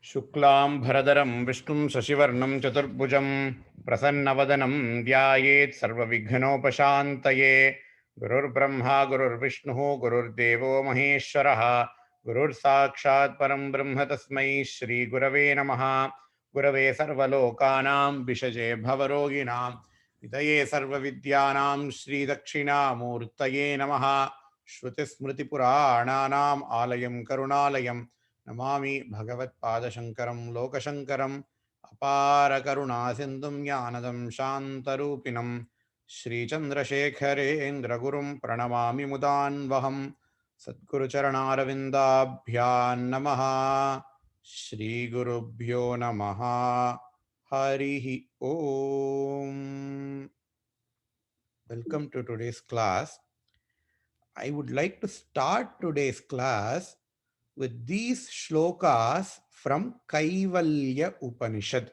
शुक्लां भरधरं विष्णुं शशिवर्णं चतुर्भुजं प्रसन्नवदनं ध्यायेत् सर्वविघ्नोपशान्तये। गुरुर्ब्रह्मा गुरुर्विष्णुः गुरुर्देवो महेश्वरः गुरुर्साक्षात् परं ब्रह्म तस्मै श्रीगुरवे नमः। गुरवे सर्वलोकानां विषजे भवरोगिणां निधये सर्वविद्यानां श्रीदक्षिणामूर्तये नमः। श्रुतिस्मृतिपुराणानाम् आलयं करुणालयं नमामि भगवत्पादशङ्करं लोकशङ्करम् अपारकरुणासिन्धुं ज्ञानदं शान्तरूपिणं श्रीचन्द्रशेखरेन्द्रगुरुं प्रणमामि मुदान्वहं। सद्गुरुचरणारविन्दाभ्यां नमः। श्रीगुरुभ्यो नमः। हरिः ओम्। Welcome to today's class. I would like to start today's class with these shlokas from Kaivalya Upanishad.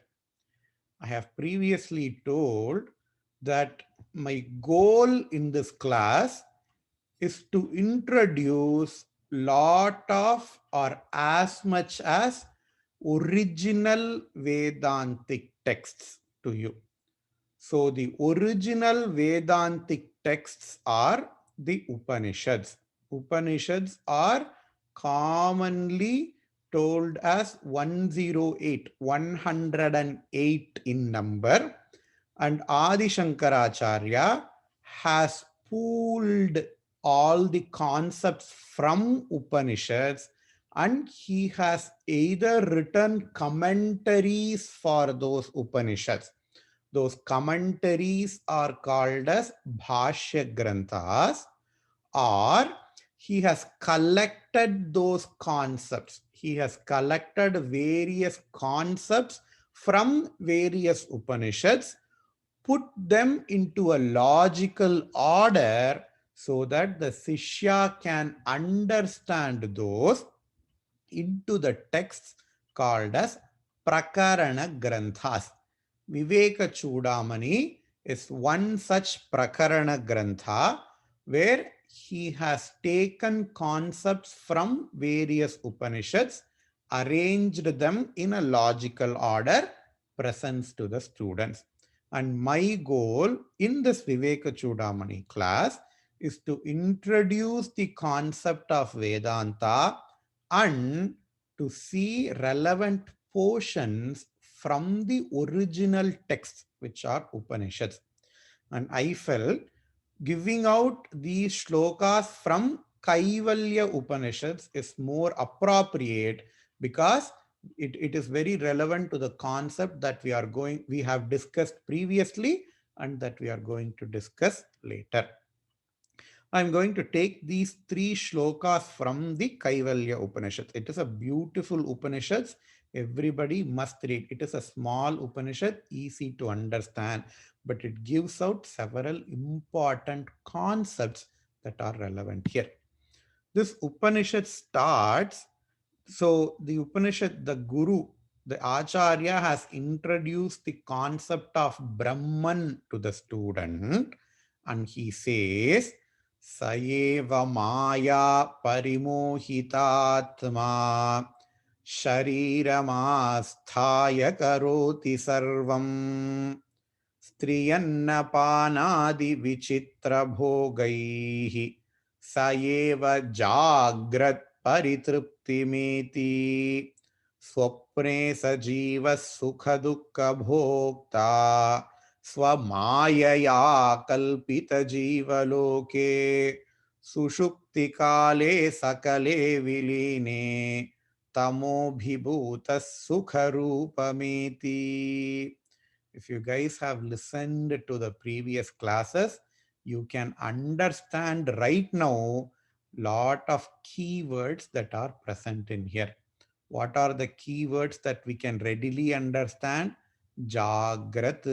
I have previously told that my goal in this class is to introduce lot of or as much as original Vedantic texts to you. So the original Vedantic texts are the Upanishads. Upanishads are commonly told as 108, 108 in number, and Adi Shankaracharya has pooled all the concepts from Upanishads, and he has either written commentaries for those Upanishads. Those commentaries are called as Bhashya Granthas, or he has collected those concepts. He has collected various concepts from various Upanishads, put them into a logical order so that the Sishya can understand those into the texts called as Prakarana Granthas. Viveka Chudamani is one such Prakarana Grantha where he has taken concepts from various Upanishads, arranged them in a logical order, presents to the students. And my goal in this Viveka Chudamani class is to introduce the concept of Vedanta and to see relevant portions from the original texts, which are Upanishads. And I felt giving out these shlokas from Kaivalya Upanishads is more appropriate because it is very relevant to the concept that we have discussed previously and that we are going to discuss later. I'm going to take these three shlokas from the Kaivalya Upanishad. It is a beautiful Upanishad. Everybody must read. It is a small Upanishad, easy to understand, but it gives out several important concepts that are relevant here. This Upanishad starts, so the Upanishad, the Guru, the Acharya has introduced the concept of Brahman to the student, and he says, Saeva Maya Parimohitatma Shariramastaya Karoti Sarvam Striyannapanadi Vichitra Bhogaihi Saeva Jagrat Paritruptimeti Swapne Sajiva Sukhadukka Bhokta Swamayaya Kalpita Jiva Loke Sushukti Kale Sakale Viline Tamo Bhibhuta Sukharupameti. If you guys have listened to the previous classes, you can understand right now lot of keywords that are present in here. What are the keywords that we can readily understand? Jagrat,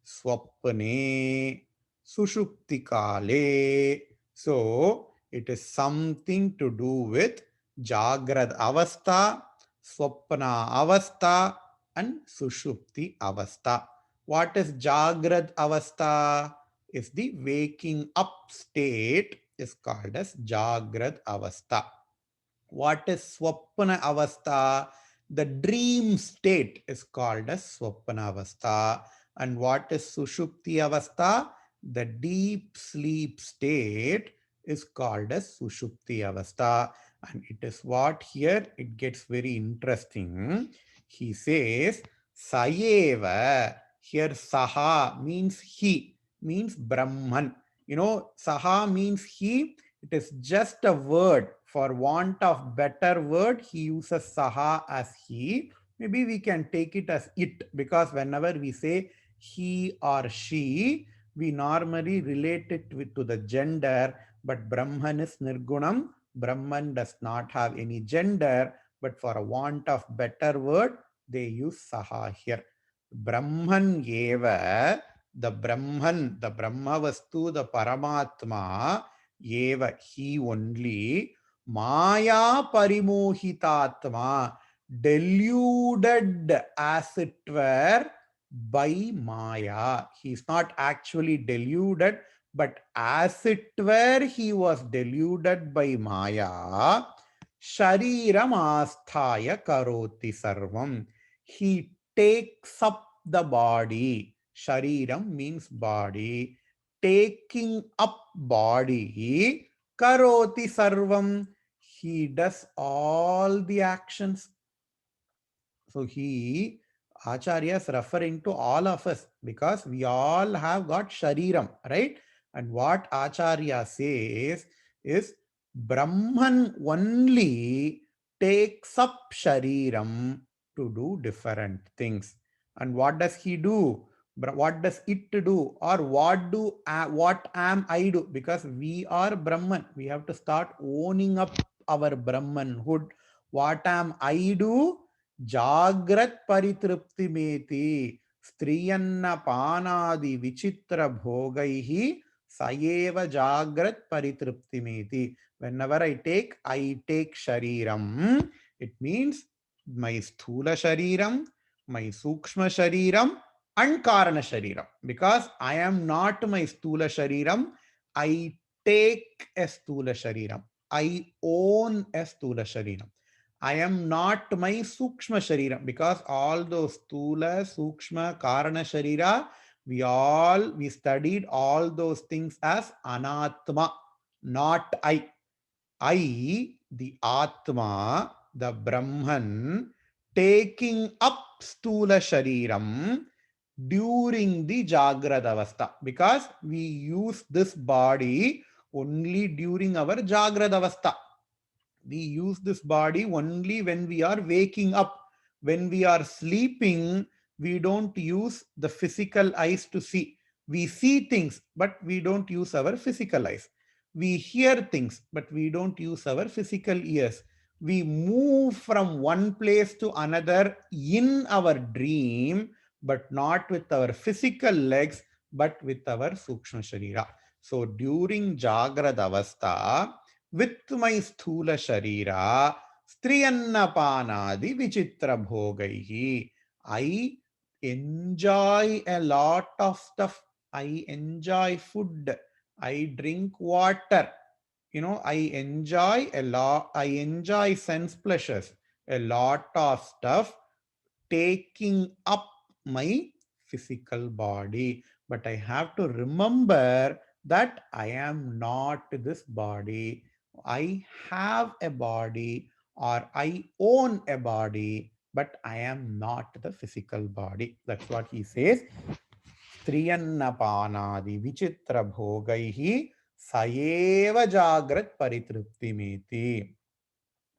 Swapne, Sushuptikale. So it is something to do with Jagrad Avastha, Swapna Avastha, and Sushupti Avastha. What is Jagrad Avastha? Is the waking up state is called as Jagrad Avastha. What is Swapna Avastha? The dream state is called as Swapna Avastha. And what is Sushupti Avastha? The deep sleep state is called as Sushupti Avastha. And it is what here it gets very interesting. He says, Sayeva. Here, Saha means he, means Brahman. Saha means he. It is just a word. For want of better word, he uses Saha as he. Maybe we can take it as it, because whenever we say he or she, we normally relate it to the gender, but Brahman is Nirgunam. Brahman does not have any gender, but for a want of better word, they use Saha here. Brahman eva, the Brahma Vastu, the Paramatma, eva, he only, Maya Parimohitatma, deluded as it were by Maya. He is not actually deluded, but as it were, he was deluded by Maya. Shariram asthaya karoti sarvam. He takes up the body. Shariram means body. Taking up body. Karoti sarvam. He does all the actions. So Acharya is referring to all of us, because we all have got Shariram, right? And what Acharya says is Brahman only takes up Shariram to do different things. And what does he do? What does it do? Or what am I do? Because we are Brahman. We have to start owning up our Brahmanhood. What am I do? Jagrat paritrupti meti striyanna panadi vichitra bhogaihi sayeva jagrat paritrupti meti. Whenever I take shariram. It means my sthula shariram, my sukshma shariram, and karana shariram. Because I am not my sthula shariram, I take a sthula shariram. I own a sthula shariram. I am not my Sukshma Sharira, because all those Stula, Sukshma, Karana Sharira, we studied all those things as Anatma, not I. I, the Atma, the Brahman, taking up Stula Shariram during the Jagrada Avastha, because we use this body only during our Jagrada Avastha. We use this body only when we are waking up. When we are sleeping, we don't use the physical eyes to see. We see things, but we don't use our physical eyes. We hear things, but we don't use our physical ears. We move from one place to another in our dream, but not with our physical legs, but with our Sukshma Sharira. So during Jagrada Avastha, with my sthula sharira, striyanna panadi vichitra bhogaihi. I enjoy a lot of stuff. I enjoy food. I drink water. I enjoy a lot. I enjoy sense pleasures. A lot of stuff taking up my physical body. But I have to remember that I am not this body. I have a body, or I own a body, but I am not the physical body. That's what he says. Striyannapanadi vichitra bhogaihi sayeva jagrat paritruptimeti.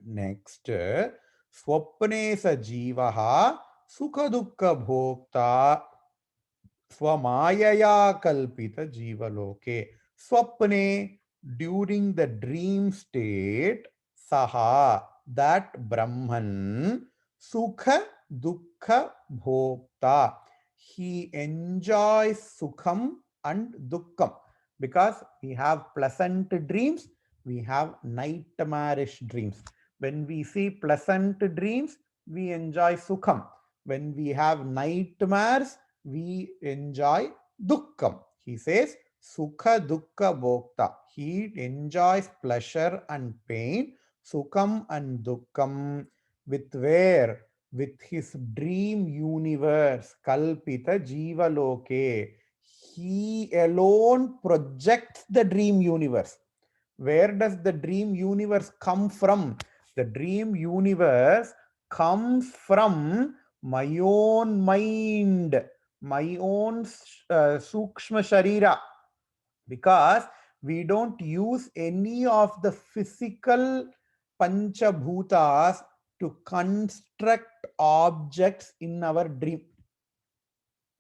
Next, swapne sa jivaha sukha dukkha bhokta swamayaya kalpita jivaloke. Swapne, during the dream state, saha, that Brahman, sukha dukkha bhokta. He enjoys sukham and dukkham. Because we have pleasant dreams, we have nightmarish dreams. When we see pleasant dreams, we enjoy sukham. When we have nightmares, we enjoy dukkham. He says, sukha dukkha bhokta. He enjoys pleasure and pain, sukham and dukkham, with where? with his dream universe, Kalpita Jivaloke. He alone projects the dream universe. Where does the dream universe come from? The dream universe comes from my own mind, my own Sukshma Sharira, because we don't use any of the physical Panchabhutas to construct objects in our dream.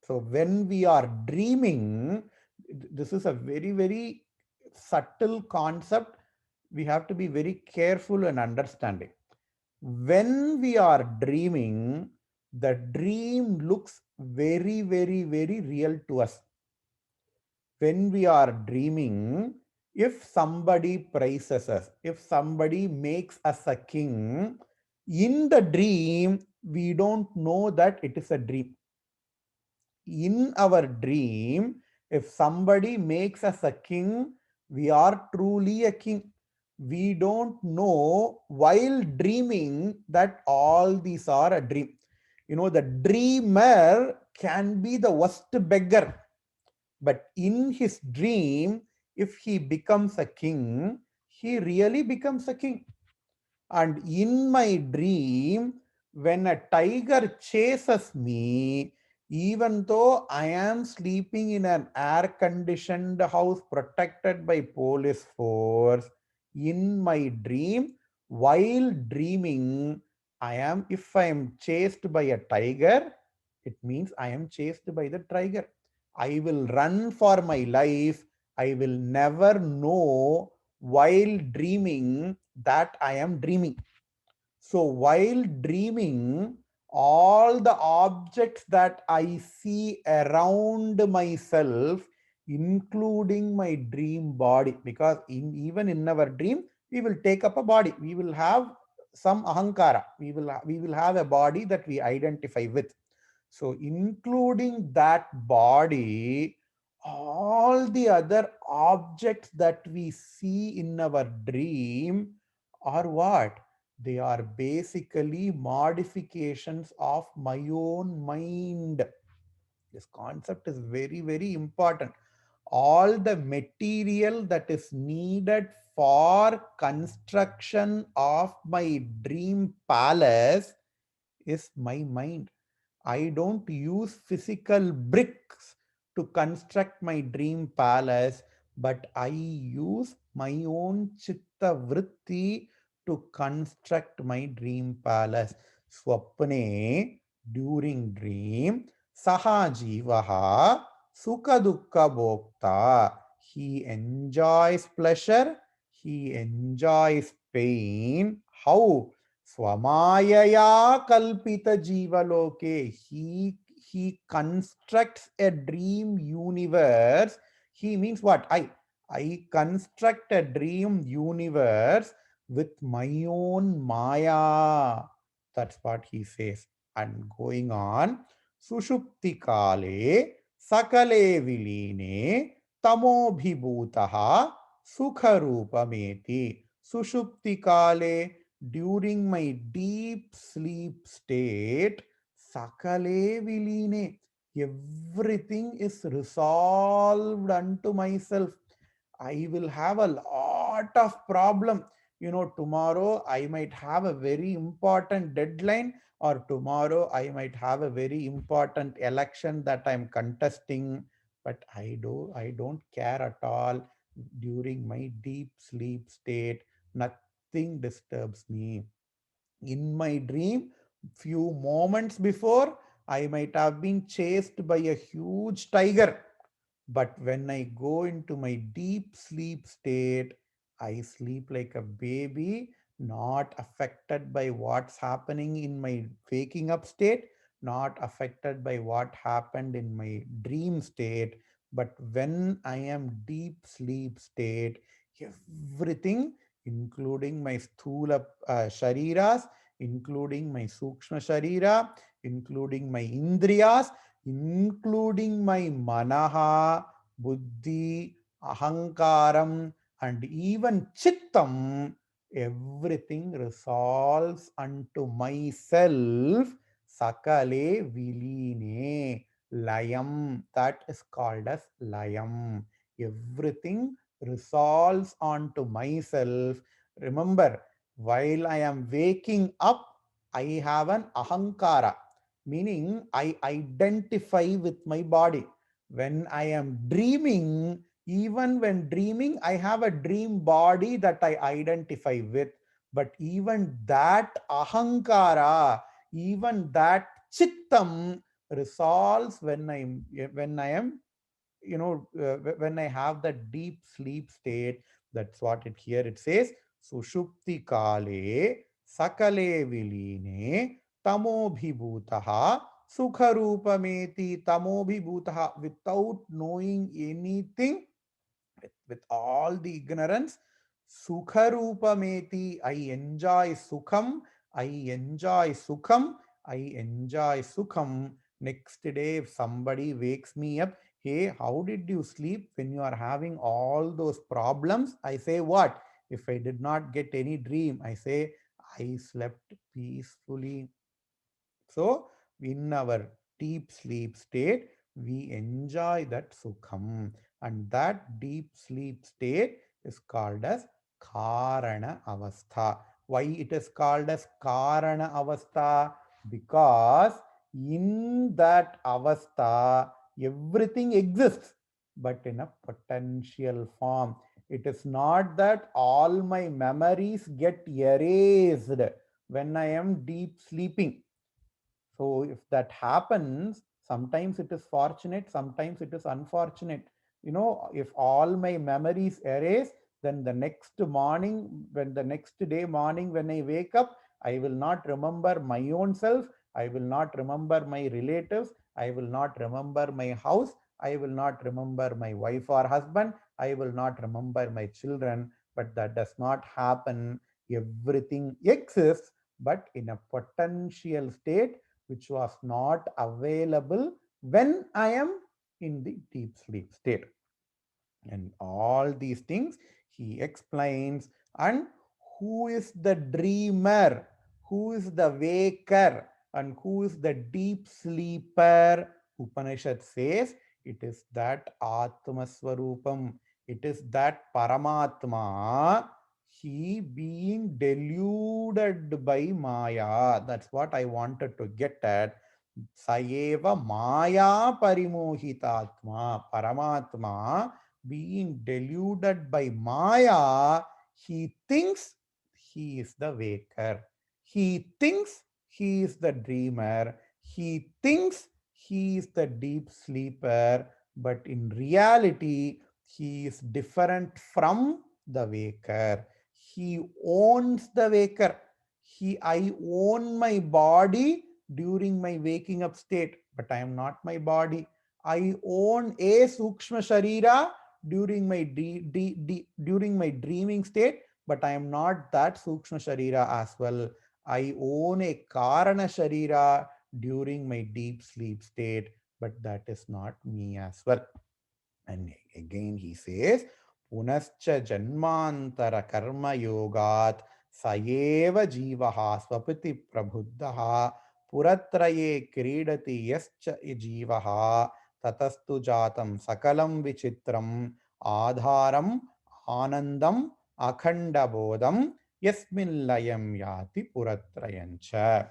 So when we are dreaming, this is a very, very subtle concept. We have to be very careful in understanding. When we are dreaming, the dream looks very, very, very real to us. When we are dreaming, if somebody praises us, if somebody makes us a king, in the dream, we don't know that it is a dream. In our dream, if somebody makes us a king, we are truly a king. We don't know while dreaming that all these are a dream. You know, the dreamer can be the worst beggar, but in his dream, if he becomes a king, he really becomes a king. And in my dream, when a tiger chases me, even though I am sleeping in an air conditioned house protected by police force, in my dream, while dreaming, if I am chased by a tiger, it means I am chased by the tiger. I will run for my life. I will never know while dreaming that I am dreaming. So while dreaming, all the objects that I see around myself, including my dream body, because even in our dream, we will take up a body. We will have some ahankara. We will have a body that we identify with. So including that body, all the other objects that we see in our dream are what? They are basically modifications of my own mind. This concept is very, very important. All the material that is needed for construction of my dream palace is my mind. I don't use physical bricks to construct my dream palace, but I use my own chitta vritti to construct my dream palace. Swapne, during dream, saha jivaha sukha dukkha bhokta. He enjoys pleasure, he enjoys pain. How? Swamayaya kalpita jivaloke. He constructs a dream universe. He means what? I construct a dream universe with my own maya. That's what he says. And going on, sushupti kale sakale viline tamobhibhutaha sukharupameti. Sushupti kale, during my deep sleep state, sakale viline, everything is resolved unto myself. I will have a lot of problem. You know, tomorrow I might have a very important deadline, or tomorrow I might have a very important election that I'm contesting, but I don't care at all. During my deep sleep state, nothing disturbs me. In my dream, few moments before, I might have been chased by a huge tiger, but when I go into my deep sleep state, I sleep like a baby, not affected by what's happening in my waking up state, not affected by what happened in my dream state. But when I am deep sleep state, everything, including my sthula shariras, including my sukshma sharira, including my indriyas, including my manaha, buddhi, ahankaram, and even chittam, Everything resolves unto myself. Sakale viline. Layam. That is called as layam. Everything resolves onto myself. Remember, while I am waking up, I have an ahankara, meaning I identify with my body. When I am dreaming, even when dreaming, I have a dream body that I identify with. But even that ahankara, even that chittam resolves when I am, when I have that deep sleep state. That's what it here it says. Sushupti kale sakale viline tamobhibhutaha sukharupameti tamobhibhutaha. Without knowing anything, with all the ignorance, sukharupameti, I enjoy sukham, I enjoy sukham, I enjoy sukham. Next day, if somebody wakes me up, hey, how did you sleep when you are having all those problems? I say, what? If I did not get any dream, I say, I slept peacefully. So, in our deep sleep state, we enjoy that sukham, and that deep sleep state is called as Karana Avastha. Why it is called as Karana Avastha? Because in that Avastha, everything exists, but in a potential form. It is not that all my memories get erased when I am deep sleeping. So if that happens, sometimes it is fortunate, sometimes it is unfortunate. If all my memories erase, then the next morning, when the next day morning, when I wake up, I will not remember my own self. I will not remember my relatives. I will not remember my house. I will not remember my wife or husband. I will not remember my children. But that does not happen. Everything exists, but in a potential state which was not available when I am in the deep sleep state. And all these things he explains. And who is the dreamer? Who is the waker? And who is the deep sleeper? Upanishad says it is that Atma Swarupam. It is that Paramatma, he being deluded by Maya. That's what I wanted to get at. Sayeva Maya Parimohitatma. Paramatma, being deluded by Maya, he thinks he is the waker. He thinks he is the dreamer. He thinks he is the deep sleeper. But in reality, he is different from the waker. He owns the waker. I own my body during my waking up state, but I am not my body. I own a Sukshma Sharira during my during my dreaming state, but I am not that Sukshma Sharira as well. I own a Karana Sharira during my deep sleep state, but that is not me as well. And again he says, Punascha Janmantara Karma Yogat Sayeva Jivaha Swapiti Prabhuddhaha Puratraye Kridati Yascha Jivaha Tatastu Jatam Sakalam Vichitram Adharam Anandam Akhanda Bodham Yasmin Layam Yati Puratrayancha.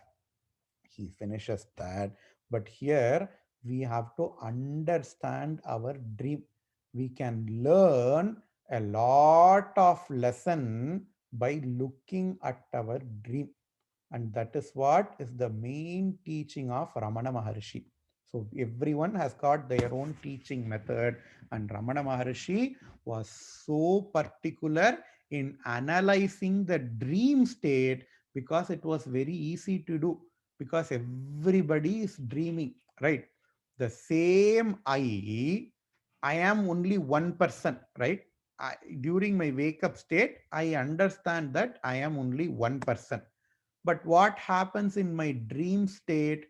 He finishes that. But here we have to understand our dream. We can learn a lot of lesson by looking at our dream. And that is what is the main teaching of Ramana Maharshi. So everyone has got their own teaching method, and Ramana Maharshi was so particular in analyzing the dream state because it was very easy to do, because everybody is dreaming, right? The same I am only one person, right? During my wake up state, I understand that I am only one person. But what happens in my dream state?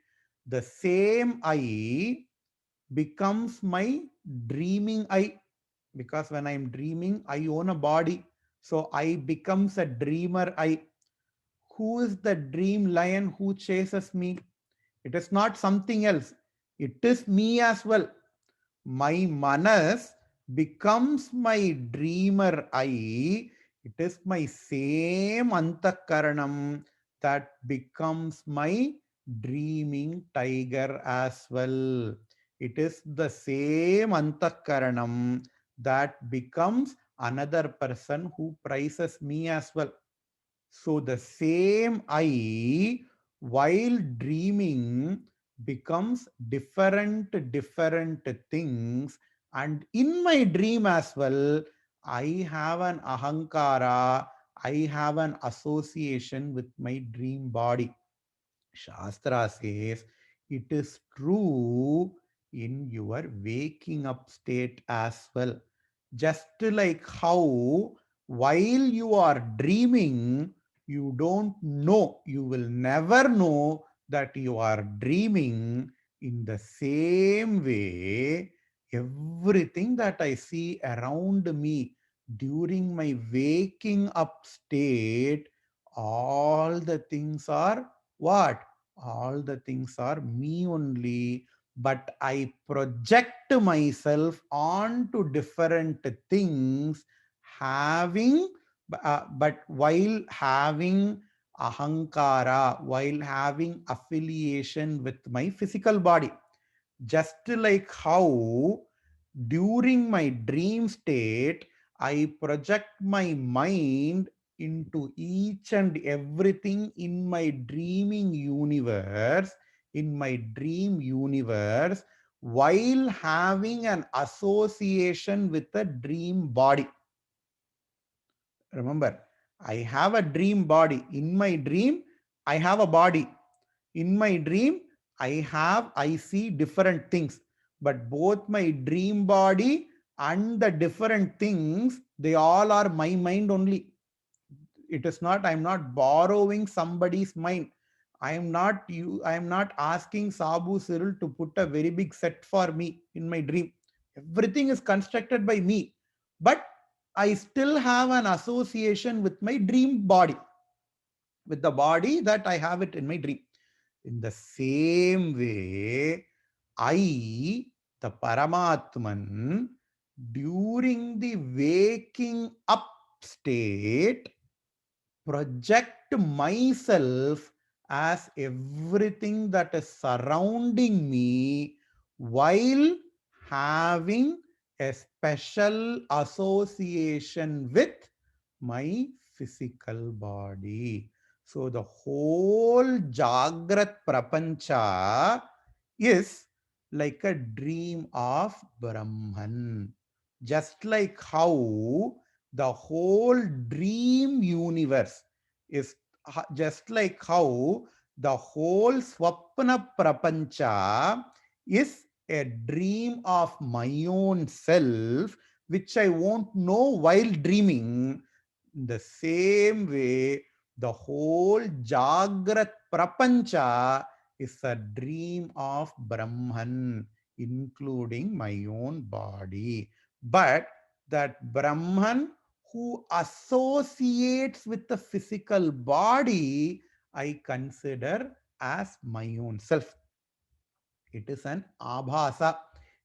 The same I becomes my dreaming I, because when I'm dreaming, I own a body. So I becomes a dreamer I. Who is the dream lion who chases me? It is not something else. It is me as well. My manas becomes my dreamer I. It is my same antakaranam that becomes my dreaming tiger as well. It is the same antakaranam that becomes another person who praises me as well. So the same I, while dreaming, becomes different things. And in my dream as well, I have an ahankara, I have an association with my dream body. Shastra says it is true in your waking up state as well. Just like how while you are dreaming, you don't know, you will never know that you are dreaming. In the same way, everything that I see around me during my waking up state, all the things are what? All the things are me only, but I project myself onto different things, having, but while having ahankara, while having affiliation with my physical body. Just like how during my dream state, I project my mind into each and everything in my dreaming universe, in my dream universe, while having an association with a dream body. Remember, I have a dream body. In my dream, I have a body. In my dream, I see different things. But both my dream body and the different things, they all are my mind only. It is not, I'm not borrowing somebody's mind. I am not asking Sabu Cyril to put a very big set for me in my dream. Everything is constructed by me. But I still have an association with my dream body, with the body that I have it in my dream. In the same way, I, the Paramatman, during the waking up state, project myself as everything that is surrounding me while having a special association with my physical body. So the whole Jagrat Prapancha is like a dream of Brahman. Just like how the whole dream universe is, just like how the whole Swapna Prapancha is a dream of my own self, which I won't know while dreaming. In the same way, the whole Jagrat Prapancha is a dream of Brahman, including my own body. But that Brahman who associates with the physical body, I consider as my own self. It is an abhasa.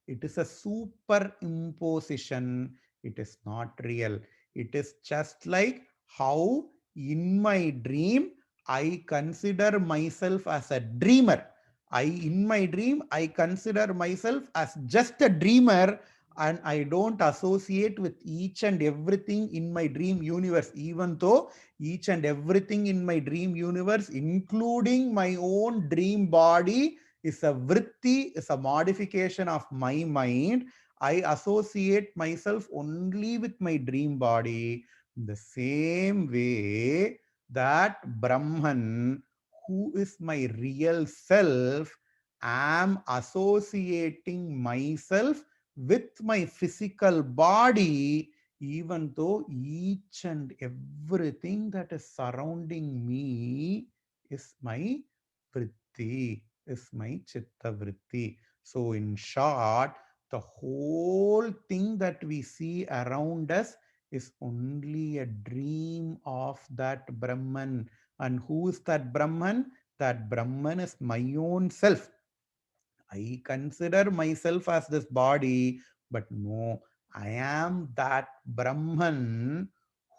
It is a superimposition. It is not real. It is just like how in my dream I consider myself as a dreamer. In my dream, I consider myself as just a dreamer, and I don't associate with each and everything in my dream universe, even though each and everything in my dream universe, including my own dream body, is a vritti, is a modification of my mind. I associate myself only with my dream body. In the same way that Brahman, who is my real self, am associating myself with my physical body, even though each and everything that is surrounding me is my vritti, is my chitta vritti. So, in short, the whole thing that we see around us is only a dream of that Brahman. And who is that Brahman? That Brahman is my own self. I consider myself as this body, but no, I am that Brahman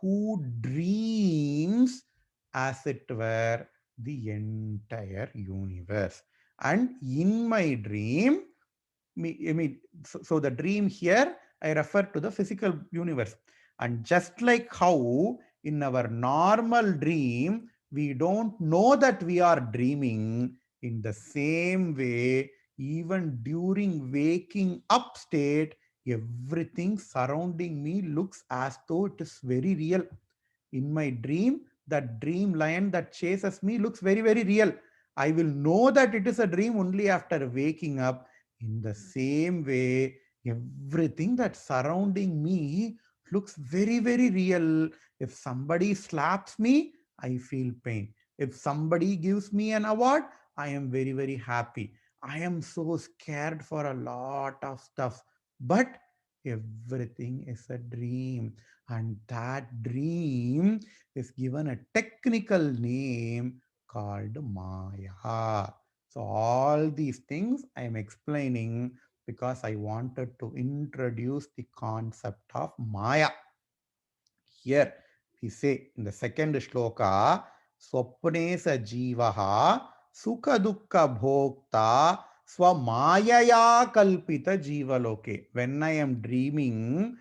who dreams as it were the entire universe. And in my dream, so the dream here, I refer to the physical universe. And just like how in our normal dream, we don't know that we are dreaming, in the same way, even during waking up state, everything surrounding me looks as though it is very real. In my dream, that dream lion that chases me looks very, very real. I will know that it is a dream only after waking up. In the same way, everything that's surrounding me looks very, very real. If somebody slaps me, I feel pain. If somebody gives me an award, I am very, very happy. I am so scared for a lot of stuff. But everything is a dream. And that dream is given a technical name called Maya. So, all these things I am explaining because I wanted to introduce the concept of Maya. Here we say in the second shloka, Swapne sa jivaha sukha dukkha bhokta swamayaya kalpita jivaloke. When I am dreaming,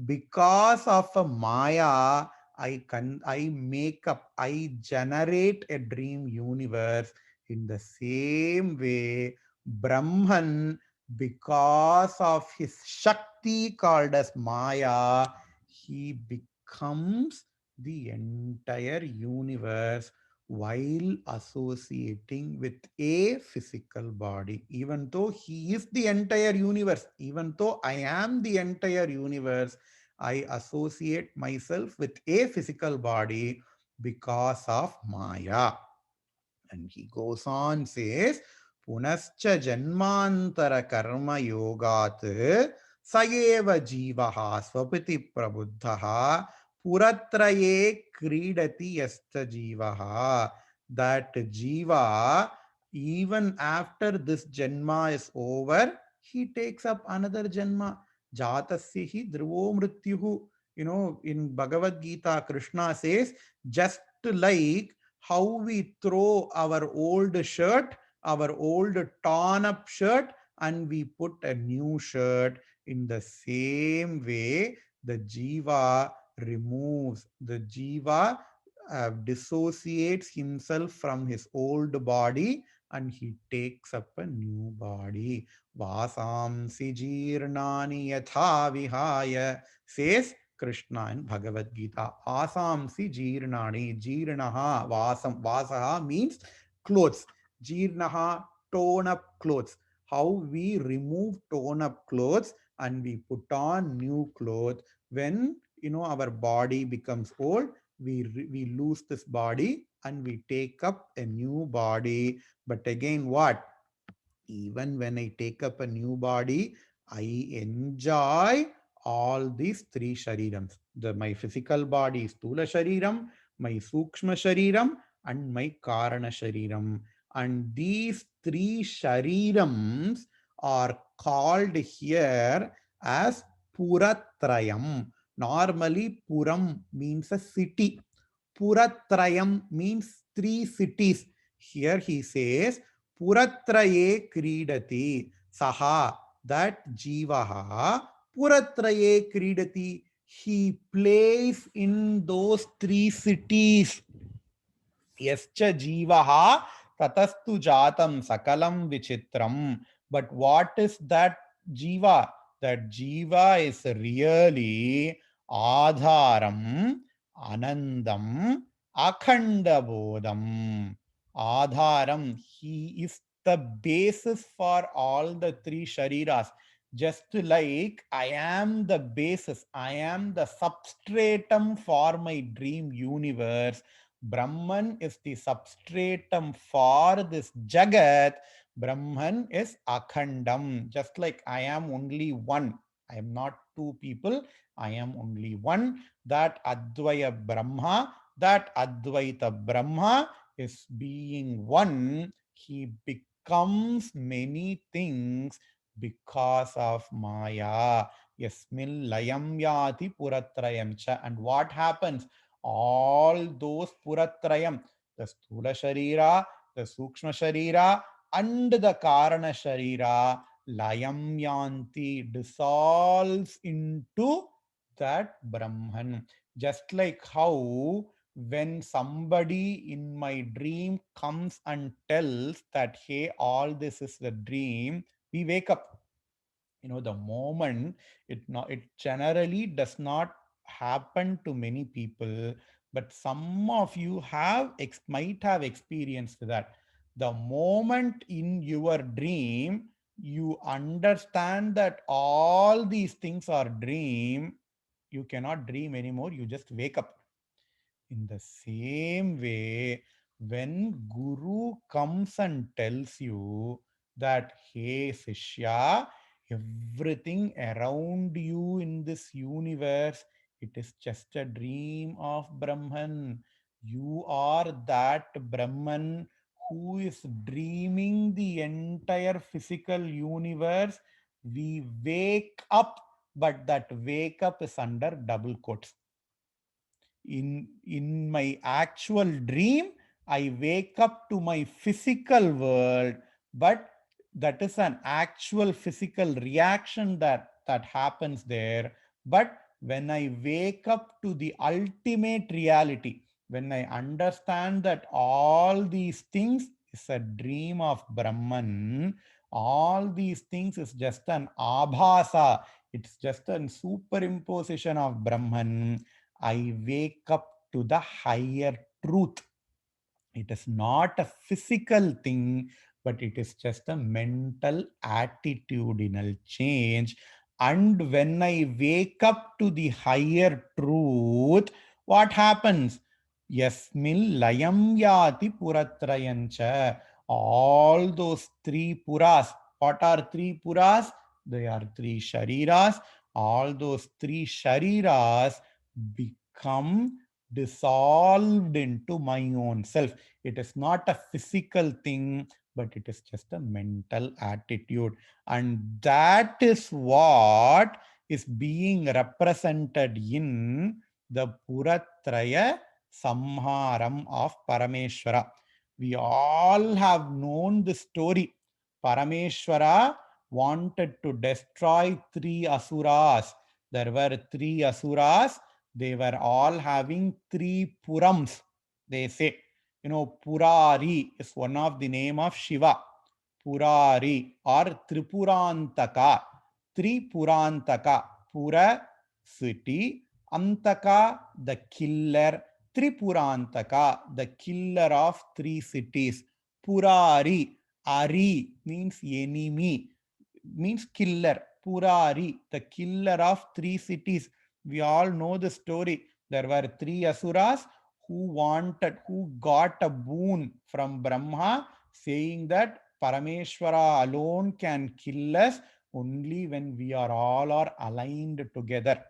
because of a maya, I make up, I generate a dream universe. In the same way, Brahman, because of his shakti called as maya, he becomes the entire universe while associating with a physical body. Even though he is the entire universe, even though I am the entire universe, I associate myself with a physical body because of Maya. And he goes on, says, Punascha Janmantara Karma Yogat Sayeva Jivaha Swapiti Prabuddhaha Puratraye Kridati Yasta Jivaha. That Jiva, even after this Janma is over, he takes up another Janma. Jatasya hi dhruvo mrityuhu. In Bhagavad Gita, Krishna says, just like how we throw our old shirt, our old torn up shirt, and we put a new shirt. In the same way, the jiva the jiva dissociates himself from his old body and he takes up a new body. Vasamsi jirnani yatha vihaya, says Krishna in Bhagavad Gita. Asamsi jirnani. Jirnaha vasam. Vasaha means clothes. Jirnaha, tone up clothes. How we remove tone up clothes and we put on new clothes. When our body becomes old, we lose this body and we take up a new body. But again, what? Even when I take up a new body, I enjoy all these three sharirams. My physical body is Stula Shariram, my Sukshma Shariram, and my Karana Shariram. And these three sharirams are called here as Puratrayam. Normally, Puram means a city. Puratrayam means three cities. Here he says, Puratraye Kridati. Saha, that Jivaha, Puratraye Kridati. He plays in those three cities. Yascha Jivaha Tatastu Jatam Sakalam Vichitram. But what is that Jiva? That Jiva is really Adharam, Anandam, Akhandabodham. Adharam, he is the basis for all the three shariras. Just like I am the basis, I am the substratum for my dream universe. Brahman is the substratum for this Jagat. Brahman is Akhandam. Just like I am only one. I am not two people, I am only one. That Advaya Brahma, that Advaita Brahma is being one. He becomes many things because of Maya. Yasmil layam yati puratrayam cha. And what happens? All those puratrayam, the Sthula Sharira, the Sukshma Sharira, and the Karana Sharira, layam yanti, dissolves into that Brahman. Just like how when somebody in my dream comes and tells that, hey, all this is the dream, we wake up. The moment it generally does not happen to many people, but some of you might have experienced that. The moment in your dream you understand that all these things are dream, you cannot dream anymore, you just wake up. In the same way, when Guru comes and tells you that, hey, Sishya, everything around you in this universe, it is just a dream of Brahman. You are that Brahman who is dreaming the entire physical universe. We wake up, but that wake up is under double quotes. In my actual dream I wake up to my physical world, but that is an actual physical reaction that happens there. But when I wake up to the ultimate reality, when I understand that all these things is a dream of Brahman, all these things is just an abhasa, it's just a superimposition of Brahman, I wake up to the higher truth. It is not a physical thing, but it is just a mental attitudinal change. And when I wake up to the higher truth, what happens? Yasmil layam yati puratrayancha. All those three puras. What are three puras? They are three shariras. All those three shariras become dissolved into my own self. It is not a physical thing, but it is just a mental attitude. And that is what is being represented in the Puratraya Samharam of Parameshwara. We all have known the story. Parameshwara wanted to destroy three asuras. There were three asuras. They were all having three purams. They say, Purari is one of the name of Shiva. Purari or Tripurantaka. Tripurantaka. Pura, city. Antaka, the killer. Tripurantaka, the killer of three cities. Purari, Ari means enemy, means killer. Purari, the killer of three cities. We all know the story. There were three asuras who got a boon from Brahma, saying that Parameshwara alone can kill us only when we are all are aligned together.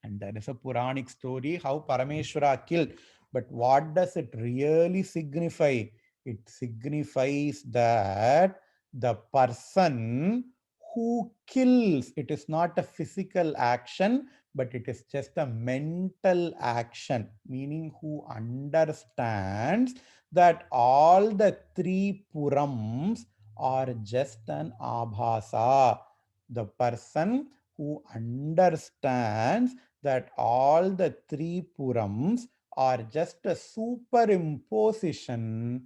And there is a Puranic story how Parameshwara killed. But what does it really signify? It signifies that the person who kills, it is not a physical action, but it is just a mental action, meaning who understands that all the three Purams are just an abhasa. The person who understands that all the three Purams are just a superimposition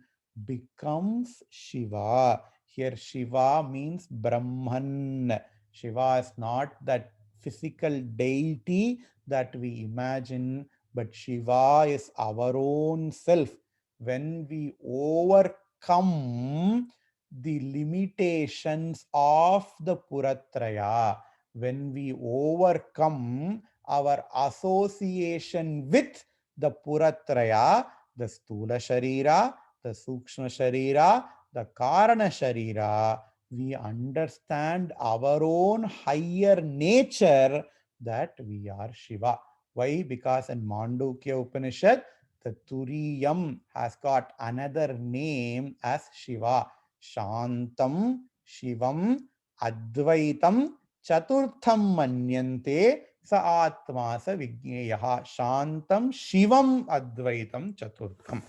becomes Shiva. Here Shiva means Brahman. Shiva is not that physical deity that we imagine, but Shiva is our own self. When we overcome the limitations of the Puratraya, when we overcome our association with the Puratraya, the Stula Sharira, the Sukshma Sharira, the Karana Sharira, We understand our own higher nature that we are Shiva. Why? Because in Mandukya Upanishad, the Turiyam has got another name as Shiva. Shantam, Shivam, Advaitam, Chaturtham Manyante, Sa Atma Sa Vigneyaha. Shantam, Shivam, Advaitam, Chaturtham.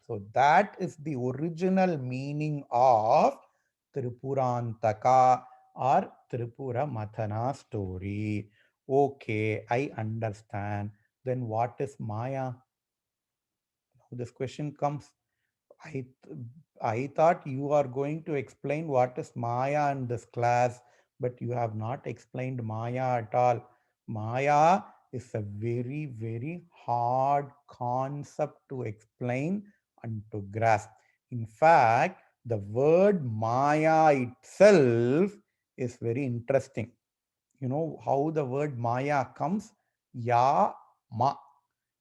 So that is the original meaning of Tripurantaka or Tripura Mathana story. Okay, I understand. Then what is Maya? This question comes. I I thought you are going to explain what is Maya in this class, but you have not explained Maya at all. Maya is a very, very hard concept to explain and to grasp. In fact, the word Maya itself is very interesting. You know how the word Maya comes? Ya, ma.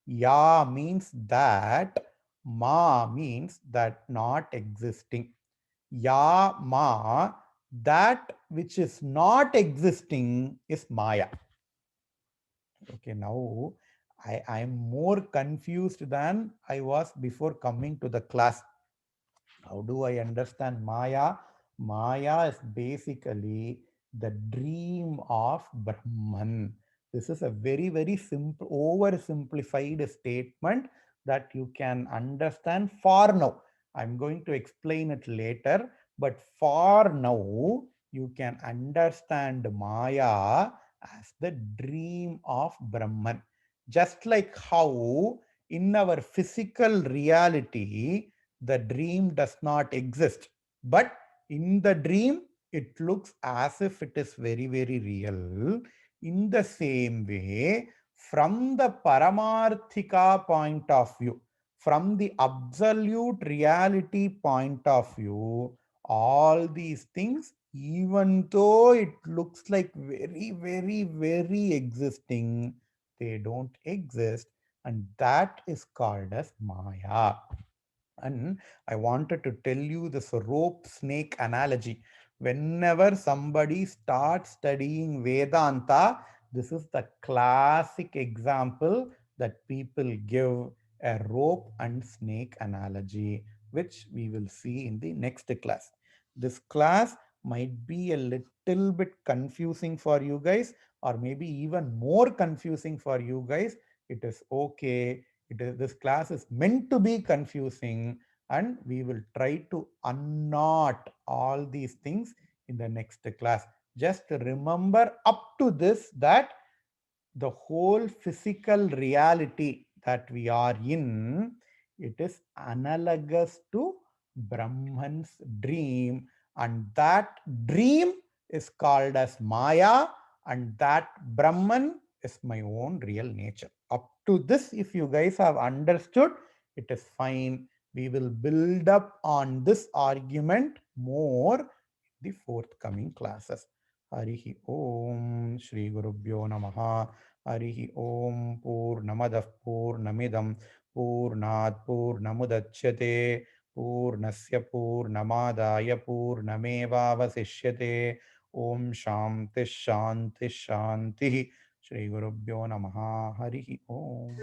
Ya means that, ma means that not existing. Ya, ma, that which is not existing is Maya. Okay, now I'm more confused than I was before coming to the class. How do I understand Maya? Maya is basically the dream of Brahman. This is a very, very simple, oversimplified statement that you can understand for now. I'm going to explain it later, but for now, you can understand Maya as the dream of Brahman. Just like how in our physical reality, the dream does not exist. But in the dream, it looks as if it is very, very real. In the same way, from the Paramarthika point of view, from the absolute reality point of view, all these things, even though it looks like very, very, very existing, they don't exist. And that is called as Maya. And I wanted to tell you this rope snake analogy. Whenever somebody starts studying Vedanta, this is the classic example that people give, a rope and snake analogy, which we will see in the next class. This class might be a little bit confusing for you guys, or maybe even more confusing for you guys. It is okay. This class is meant to be confusing, and we will try to unknot all these things in the next class. Just remember up to this that the whole physical reality that we are in, it is analogous to Brahman's dream, and that dream is called as Maya, and that Brahman is my own real nature. Up to this, if you guys have understood, it is fine. We will build up on this argument more in the forthcoming classes. Harihi Om Shri Gurubhyo Namaha. Harihi Om Purnamadah Purnamidam Purnat Purnamudachyate Purnasya Purnamadaya Purnamevavasishyate. Om Shanti Shanti Shanti. Shri Gurubhyo Namaha. Harihi Om.